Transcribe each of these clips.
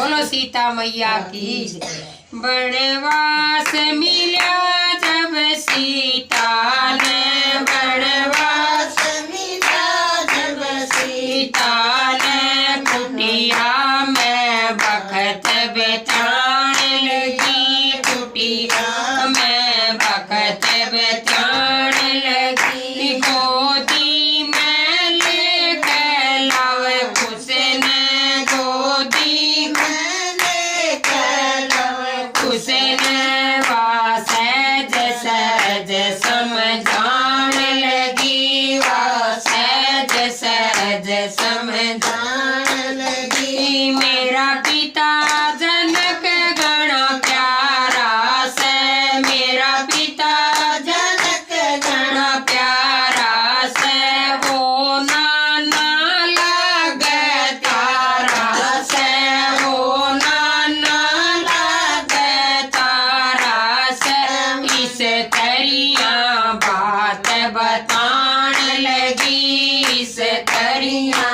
बोलो सीता मैया की जय। वनवास मिला जब सीता ने, वनवास मिला जब सीता ने, कुटिया में बखत बिताने लगी, कुटिया में बखत बिताने लगी। गोदी में लेकर लावे उसने, गोदी में लेकर लावे उसने, सहज सहज समझाने लगी, सहज सहज समझाने लगी। मेरा पिता जनक गण प्यारा से, मेरा पिता जनक गण प्यारा से, वो नाना लागे तारा से, वो नाना लागे तारा से। इस तरिया बात बताने लगी, इस तरिया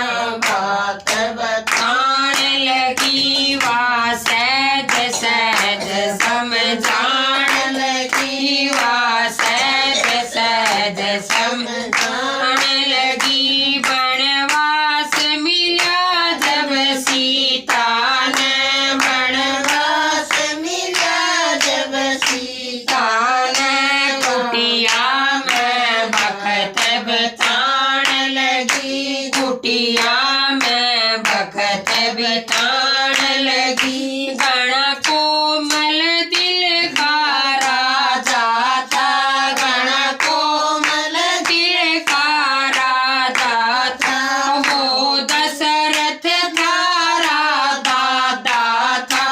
बात बताने लगी, वह सहज सहज समझाने लगी, वह सहज सहज समझाने लगी। वनवास मिला जब सीता ने, वनवास मिला जब सीता ने, कुटिया में बखत बिताने लगी, कुटिया में बखत बिताने लगी। गण कोमल दिल का राजा था, गण कोमल दिल का राजा था, वो दशरथ तारा दादा था,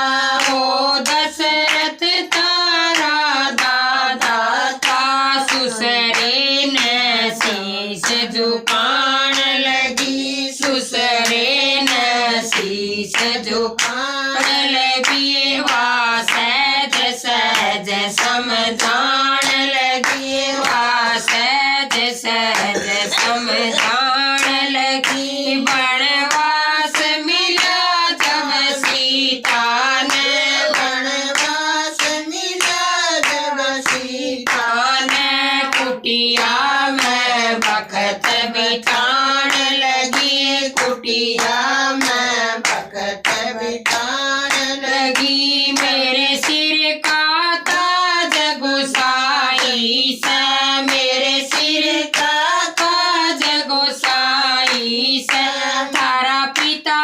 वो दशरथ तारा दादा था। सुसरे ने शीश झुकाने लगी, सुसरे ने शीश झुकाने लगी, वह सहज सहज समझाने लगी, वह सहज सहज समझाने लगी। वनवास मिला जब सीता ने, वनवास मिला जब सीता ने, कुटिया में बखत बिताने लगी, कुटिया में बखत बिताने लगी। मेरे सिर का ताज गुसाई से, मेरे सिर का ताज गुसाई से, तारा पिता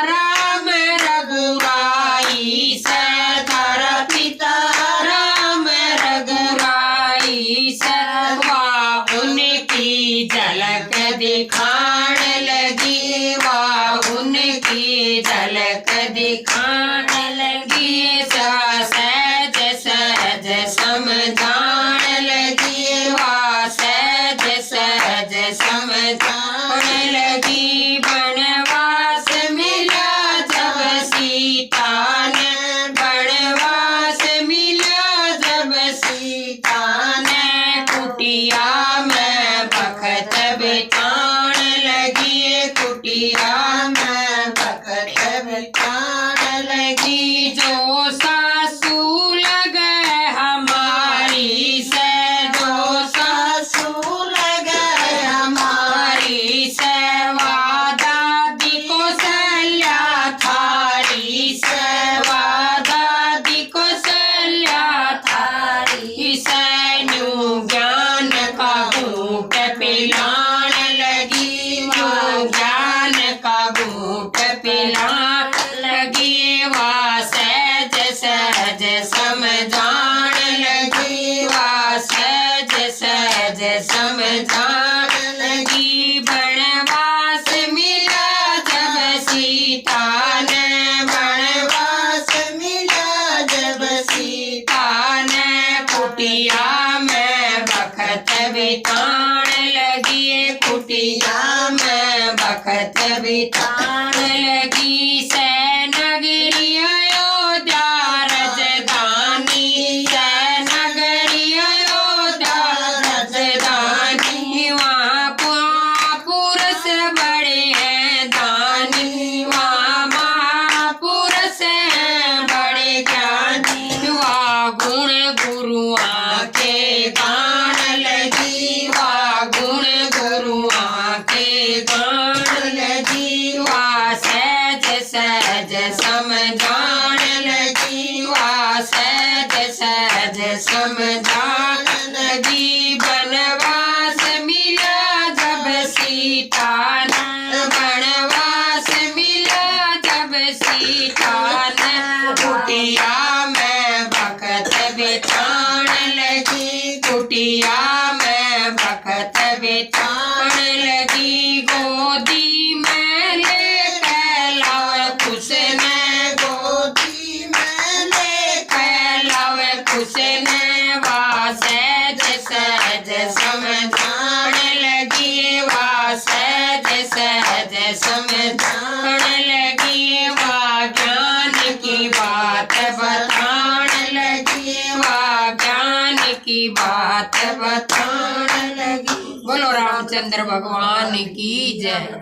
राम रघुराई से, तारा पिता राम रघुराई से, वह उनकी झलक दिखाने लगी, वह उनकी झलक दिखाने लगी, सहज सहज समझाने लगी, वह सहज सहज समझाने लगी। वनवास मिला जब सीता ने, वनवास मिला जब सीता ने, कुटिया में बखत बिताने लगी, कुटिया में बखत बिताने लगी। जो सासू लगे हमारी से, जो सासू लगे हमारी से, वह दादी को सल्या थारी से, वह दादी को सल्या थारी से, न्यू ज्ञान का घूंट पिलाने लगी, वो ज्ञान का घूंट पिलाने लगी, वह सहज सहज समझाने लगी, वह सहज सहज समझाने लगी। वनवास मिला जब सीता ने, वनवास मिला जब सीता ने, कुटिया में बखत बिताने लगी, कुटिया में बखत बिताने लगी। से नगरी अयोध्या राजधानी, से नगरी अयोध्या राजधानी, वहाँ पुरुष बड़े हैं दानी, वहाँ महापुरुष समझाण लगी वा सहज सहज समझाण लगी बनवास मिला जब सीता ने बनवास मिला जब सीता ने कुटिया में भक्त बिछाण लगी कुटिया में भक्त बिछाण लगी गोदी में लेकर लावे कुछ ने गोदी में लेकर लावे कुछ ने वा सहज सहज समझाण लगी वा सहज सहज समझाण लगी वा ज्ञान की बात बताण लगी वा ज्ञान की बात बताण लगी। बोलो रामचंद्र भगवान की जय।